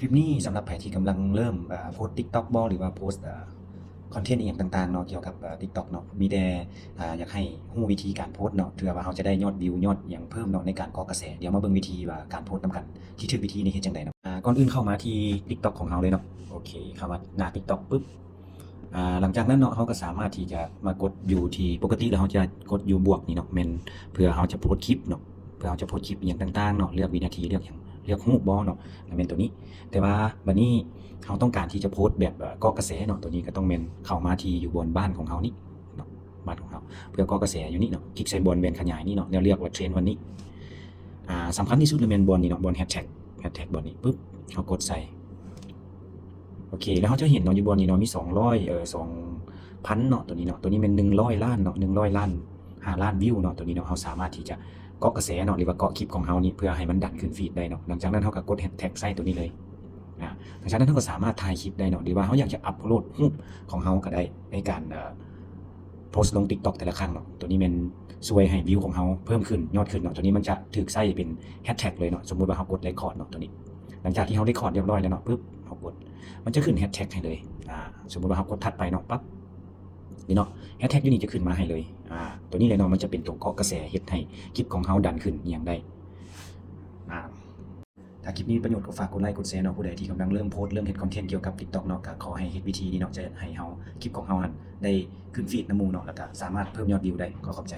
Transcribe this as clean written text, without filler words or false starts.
คลิปนี้สำหรับใครที่กำลังเริ่มโพสต์ TikTok บ่หรือว่าโพสต์คอนเทนต์อีหยังต่างๆเนาะเกี่ยวกับTikTok เนาะมีแต่อยากให้ฮู้วิธีการโพสต์เนาะเพื่อว่าเราจะได้ยอดวิวยอดหยังเพิ่มเนาะในการก่อกระแสเดี๋ยวมาเบิ่งวิธีว่าการโพสต์นำกันที่ถูกวิธีนี่เฮ็ดจังไดเนาะก่อนอื่นเข้ามาที่ TikTok ของเราเลยเนาะโอเคเข้ามาหน้า TikTok ปึ๊บหลังจากนั้นเนาะเราก็สามารถที่จะมากดอยู่ที่ปกติแล้วเราจะกดอยู่บวกนี่เนาะแม่นเพื่อเราจะโพสต์คลิปเนาะเพื่อเราจะโพสต์คลิปอีหยังต่างๆเนาะเลือกวินาทีเลือกหยังเลือกรูปบ่เนาะแล้วแม่นตัวนี้ แต่ว่าบัดนี้เขาต้องการที่จะโพสต์แบบก่อกระแสเนาะตัวนี้ก็ต้องเป็นเข้ามาที่อยู่บนบ้านของเขานี่เนาะบ้านของเขาเพื่อก่อกระแสอยู่นี่เนาะคลิกใส่บนเวนขยายนี่เนาะแล้วเลือกว่าเทรนด์วันนี้สำคัญที่สุดเลยเป็นบนนี่เนาะบนแฮชแท็กบนนี้ปุ๊บเขากดใส่โอเคแล้วเขาจะเห็นเนาะอยู่บนนี้เนาะมี200 2,000เนาะตัวนี้เนาะตัวนี้เป็น100 ล้านเนาะ100 ล้าน5 ล้านวิวเนาะตัวนี้เนาะเขาสามารถที่จะเกาะกระแสเนาะหรือว่าเกาะคลิปของเขานี่เพื่อให้มันดันขึ้นฟีดได้เนาะหลังจากนั้นเขาก็กดแฮชแท็กใส่ตัวนี้เลยหลังจากนั้นเขาก็สามารถถ่ายคลิปได้เนาะหรือว่าเขาอยากจะอัปโหลดรูปของเขาก็ได้ในการโพสต์ลง TikTok แต่ละครั้งเนาะตัวนี้มันช่วยให้วิวของเขาเพิ่มขึ้นยอดขึ้นเนาะตัวนี้มันจะถูกใส่เป็นแฮชแท็กเลยเนาะสมมุติว่าเขากดเรคคอร์ดเนาะตัวนี้หลังจากที่เขาเรคคอร์ดเรียบร้อยแล้วเนาะปุ๊บเขากดมันจะขึ้นแฮชแท็กให้เลยสมมุติว่าเขากดถัดไปเนาะปั๊บนี่เนาะแฮชแท็กอยู่นี่จะขึ้นมาให้เลยตัวนี้เลยเนาะมันจะเป็นตัวเกาะกระแสเฮ็ดให้คลิปของเขาดันขึ้นอย่างได้ถ้าคลิปนี้ประโยชน์ก็ฝากกดไลค์กดแชร์เนาะผู้ใดที่กำลังเริ่มโพสต์เริ่มเฮ็ดคอนเทนต์เกี่ยวกับ TikTok เนาะก็ขอให้เฮ็ดวิธีนี้เนาะจะให้เฮาคลิปของเฮานั้นได้ขึ้นฟีดนำหมู่เนาะแล้วก็สามารถเพิ่มยอดวิวได้ก็ขอบใจ